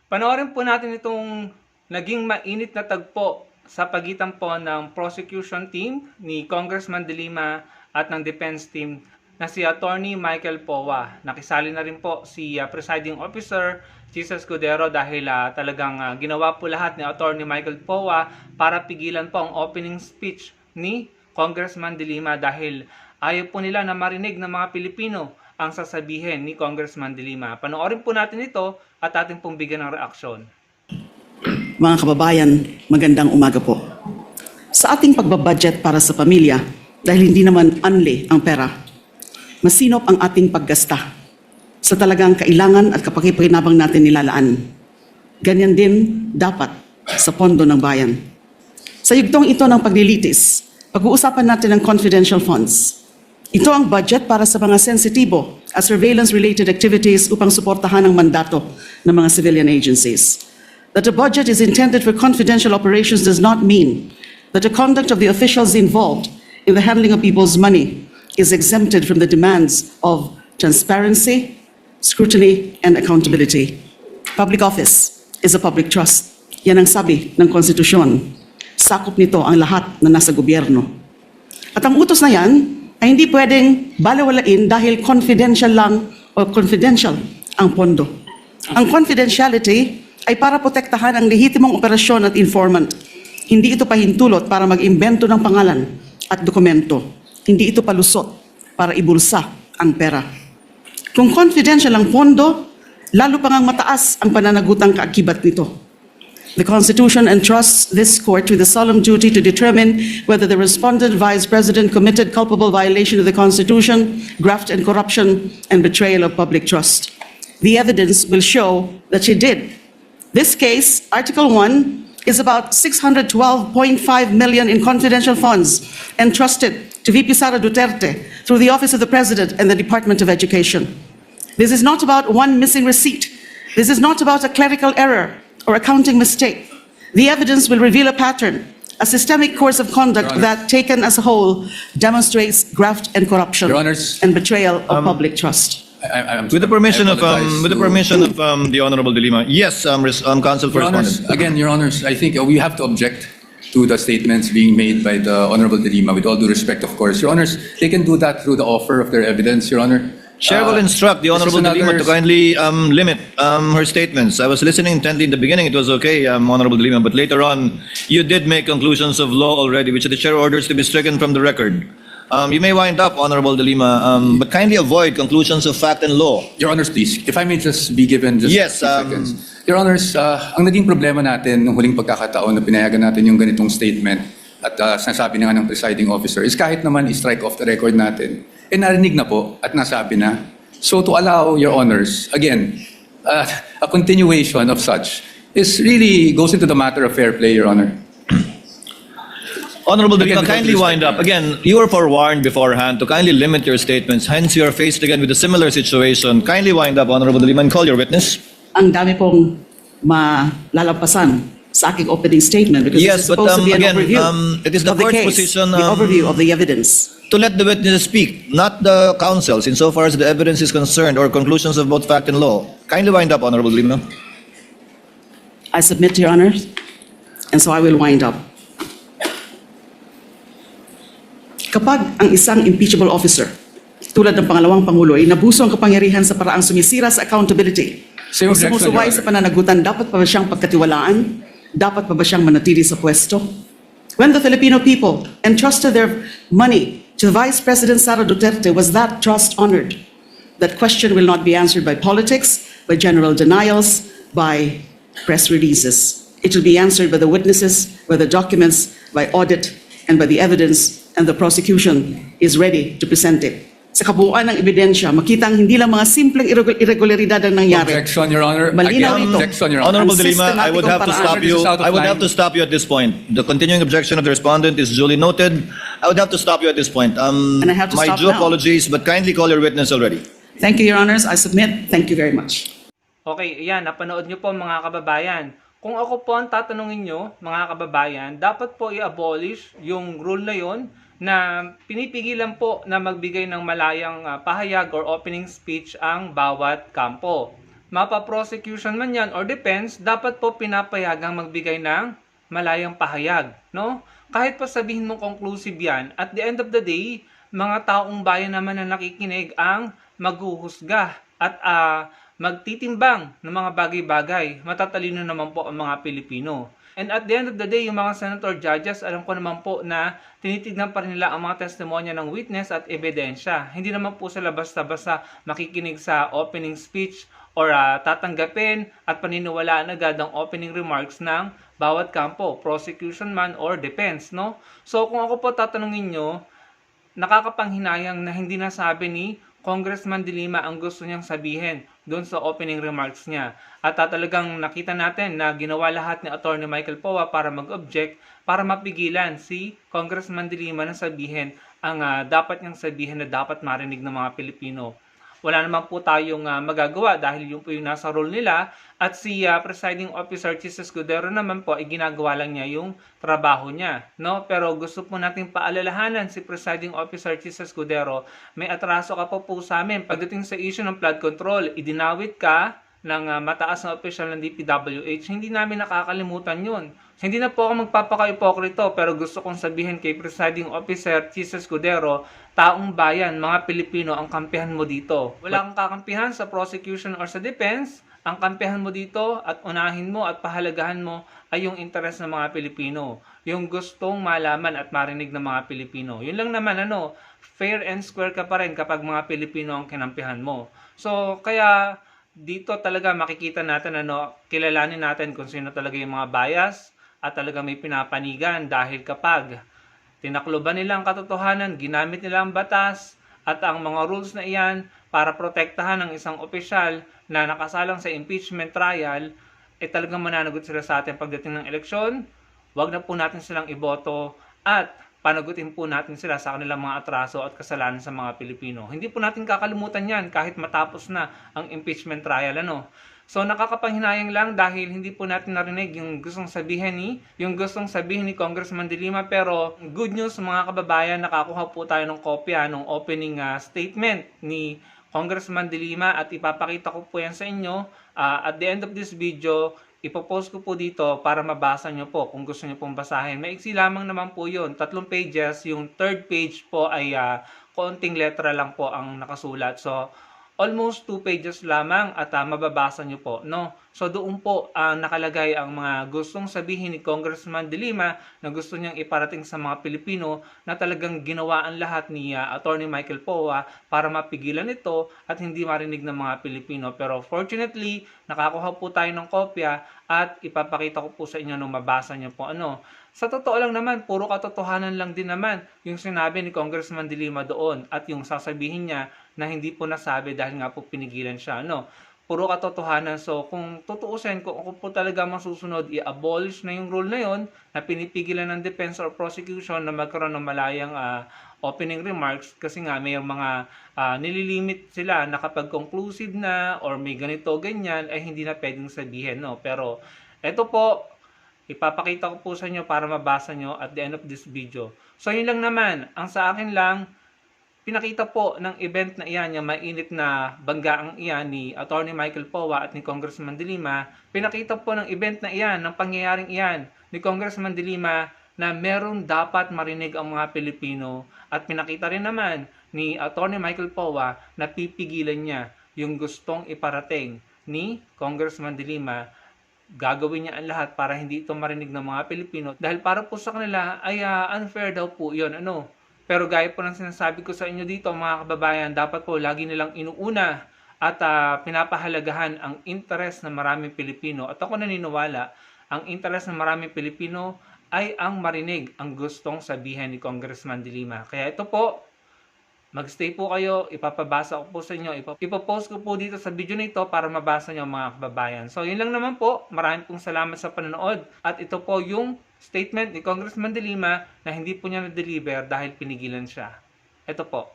Panoorin po natin itong naging mainit na tagpo sa pagitan po ng prosecution team ni Congressman De Lima at ng defense team na si Attorney Michael Powa. Nakisali na rin po si Presiding Officer Jesus Escudero dahil talagang ginawa po lahat ni Attorney Michael Powa para pigilan po ang opening speech ni Congressman De Lima dahil ayaw po nila na marinig ng mga Pilipino ang sasabihin ni Congressman De Lima. Panoorin po natin ito at ating pong bigyan ng reaksyon. Mga kababayan, magandang umaga po. Sa ating pagbabudget para sa pamilya, dahil hindi naman unli ang pera, masinop ang ating paggasta sa talagang kailangan at kapakipakinabang natin nilalaan. Ganyan din dapat sa pondo ng bayan. Sa yugtong ito ng paglilitis, pag-uusapan natin ang confidential funds. Ito ang budget para sa mga sensitibo at surveillance-related activities upang suportahan ang mandato ng mga civilian agencies. That the budget is intended for confidential operations does not mean that the conduct of the officials involved in the handling of people's money is exempted from the demands of transparency, scrutiny, and accountability. Public office is a public trust. Yan ang sabi ng konstitusyon. Sakop nito ang lahat na nasa gobyerno. At ang utos na yan ay hindi pwedeng balewalain dahil confidential lang o confidential ang pondo. Ang confidentiality ay para protektahan ang lehitimong operasyon at informant. Hindi ito pahintulot para mag-imbento ng pangalan at dokumento. Hindi ito palusot para ibulsa ang pera. Kung confidential ang pondo, lalo pang mataas ang pananagutang kaakibat nito. The Constitution entrusts this court with the solemn duty to determine whether the respondent Vice President committed culpable violation of the Constitution, graft and corruption, and betrayal of public trust. The evidence will show that she did. This case, Article 1, is about 612.5 million in confidential funds entrusted to VP Sara Duterte through the Office of the President and the Department of Education. This is not about one missing receipt. This is not about a clerical error or accounting mistake. The evidence will reveal a pattern, a systemic course of conduct that, taken as a whole, demonstrates graft and corruption and betrayal of public trust. With the permission of the Honorable De Lima, yes, Counsel for Your Honors, Respondent. again, Your Honors, I think we have to object to the statements being made by the Honorable De Lima, with all due respect, of course. Your Honors, they can do that through the offer of their evidence, Your Honor. Chair will instruct the this is Honorable De Lima to another- kindly limit her statements. I was listening intently in the beginning; it was okay, Honorable De Lima, but later on, you did make conclusions of law already, which the Chair orders to be stricken from the record. You may wind up, Honorable De Lima, but kindly avoid conclusions of fact and law. Your Honors, please, if I may just be given just Yes, 60 seconds. Your Honors, ang naging problema natin nung huling pagkakataon na pinayagan natin yung ganitong statement at sinasabi na nga ng presiding officer is kahit naman i-strike off the record natin, narinig na po at nasabi na. So to allow, Your Honors, again, a continuation of such is really goes into the matter of fair play, Your Honor. Honorable De Again, Lima, with all kindly due wind respect, up. Again, you were forewarned beforehand to kindly limit your statements. Hence, you are faced again with a similar situation. Kindly wind up, Honorable De Lima, and call your witness. Ang dami pong malalampasan sa aking opening statement because Yes, it's but, supposed to be an again, overview it is the of the court's case, position, the overview of the evidence. To let the witnesses speak, not the counsels, insofar as the evidence is concerned or conclusions of both fact and law. Kindly wind up, Honorable De Lima. I submit to your honors, and so I will wind up. Kapag ang isang impeachable officer, tulad ng pangalawang Pangulo, ay nabuso ang kapangyarihan sa paraang sumisira sa accountability, Same o objection, sumusuway Your sa Honor. pananagutan, dapat pa ba siyang pagkatiwalaan? Dapat pa ba siyang manatili sa pwesto? When the Filipino people entrusted their money to Vice President Sara Duterte, was that trust honored? That question will not be answered by politics, by general denials, by press releases. It will be answered by the witnesses, by the documents, by audit, and by the evidence, and the prosecution is ready to present it. Sa kabuuan ng ebidensya, makitang hindi lang mga simpleng irregularidad ang nangyari. Objection, Your Honor. Malinaw Again, ito. objection, Your Honor. Honorable De Lima, I would have to Ang stop you. This is out of I would line. have to stop you at this point. The continuing objection of the respondent is duly noted. I would have to stop you at this point. And I have to My stop due now. apologies, but kindly call your witness already. Thank you, Your Honors. I submit. Thank you very much. Okay, ayan, napanood nyo po mga kababayan. Kung ako po ang tatanungin nyo, mga kababayan, dapat po i-abolish yung rule na yon na pinipigilan po na magbigay ng malayang pahayag or opening speech ang bawat kampo. mapa-prosecution man yan or defense, dapat po pinapayagang magbigay ng malayang pahayag, no? Kahit pa sabihin mong conclusive yan, at the end of the day, mga taong bayan naman na nakikinig ang maghuhusga at magtitimbang ng mga bagay-bagay. Matatalino naman po ang mga Pilipino. And at the end of the day, yung mga senator judges, alam ko naman po na tinitignan pa rin nila ang mga testimonya ng witness at ebidensya. Hindi naman po sila basta-basta makikinig sa opening speech or tatanggapin at paniniwalaan agad ang opening remarks ng bawat kampo, prosecution man or defense, no? So kung ako po tatanungin nyo, nakakapanghinayang na hindi nasabi ni Congressman De Lima ang gusto niyang sabihin doon sa opening remarks niya. At talagang nakita natin na ginawa lahat ni Atty. Michael Powa para mag-object, para mapigilan si Congressman De Lima na sabihin ang dapat niyang sabihin na dapat marinig ng mga Pilipino. Wala naman po tayong magagawa dahil yung po yung nasa role nila at si Presiding Officer Chis Escudero naman po ay ginagawa lang niya yung trabaho niya, no? Pero gusto po nating paalalahanan si Presiding Officer Chis Escudero, may atraso ka po sa amin pagdating sa issue ng flood control, idinawit ka ng mataas na opisyal ng DPWH, hindi namin nakakalimutan yun. Hindi na po ako magpapaka-ipokrito pero gusto kong sabihin kay Presiding Officer Chis Escudero, taong bayan, mga Pilipino ang kampihan mo dito. Wala kang kakampihan sa prosecution or sa defense, ang kampihan mo dito at unahin mo at pahalagahan mo ay yung interes ng mga Pilipino. Yung gustong malaman at marinig ng mga Pilipino. Yun lang naman fair and square ka pa rin kapag mga Pilipino ang kinampihan mo. So kaya dito talaga makikita natin kilalanin natin kung sino talaga yung mga bias at talaga may pinapanigan dahil kapag tinakloban nila ang katotohanan, ginamit nila ang batas at ang mga rules na iyan para protektahan ang isang opisyal na nakasalang sa impeachment trial, talagang mananagot sila sa atin pagdating ng eleksyon. Huwag na po natin silang iboto at panagutin po natin sila sa kanilang mga atraso at kasalanan sa mga Pilipino. Hindi po natin kakalimutan yan kahit matapos na ang impeachment trial. So nakakapanghinayang lang dahil hindi po natin narinig yung gustong sabihin ni Congressman De Lima, pero good news mga kababayan, nakakuha po tayo ng kopya ng opening statement ni Congressman De Lima at ipapakita ko po yan sa inyo at the end of this video. Ipopost ko po dito para mabasa nyo po kung gusto nyo pong basahin. Maiksi lamang naman po yun, 3 pages. Yung 3rd page po ay konting letra lang po ang nakasulat. So almost 2 pages lamang at mababasa nyo po, no? So doon po nakalagay ang mga gustong sabihin ni Congressman De Lima na gusto niyang iparating sa mga Pilipino na talagang ginawa ang lahat ni Atty. Michael Powa para mapigilan ito at hindi marinig ng mga Pilipino. Pero fortunately, nakakuha po tayo ng kopya at ipapakita ko po sa inyo nung mabasa niyo po Sa totoo lang naman, puro katotohanan lang din naman yung sinabi ni Congressman De Lima doon at yung sasabihin niya na hindi po nasabi dahil nga po pinigilan siya. Puro katotohanan. So kung tutuusin, kung ako po talaga masusunod, i-abolish na yung rule na yon na pinipigilan ng defense or prosecution na magkaroon ng malayang opening remarks kasi nga may mga nililimit sila na kapag conclusive na or may ganito, ganyan, ay hindi na pwedeng sabihin. Pero eto po, ipapakita ko po sa inyo para mabasa nyo at the end of this video. So yun lang naman, ang sa akin lang, pinakita po ng event na iyan, yung mainit na banggaang iyan ni Atty. Michael Powa at ni Congressman De Lima, pinakita po ng event na iyan, ng pangyayaring iyan ni Congressman De Lima na meron dapat marinig ang mga Pilipino at pinakita rin naman ni Atty. Michael Powa na pipigilan niya yung gustong iparating ni Congressman De Lima. Gagawin niya ang lahat para hindi ito marinig ng mga Pilipino dahil para po sa kanila ay unfair daw po yun. Pero gaya po ng sinasabi ko sa inyo dito mga kababayan, dapat po lagi nilang inuuna at pinapahalagahan ang interes ng maraming Pilipino. At ako naniniwala, ang interes ng maraming Pilipino ay ang marinig ang gustong sabihin ni Congressman De Lima. Kaya ito po, mag-stay po kayo, ipapabasa ko po sa inyo, ipopost ko po dito sa video na ito para mabasa nyo mga kababayan. So yun lang naman po, maraming pong salamat sa panonood. At ito po yung statement ni Congressman De Lima na hindi po niya na-deliver dahil pinigilan siya. Ito po.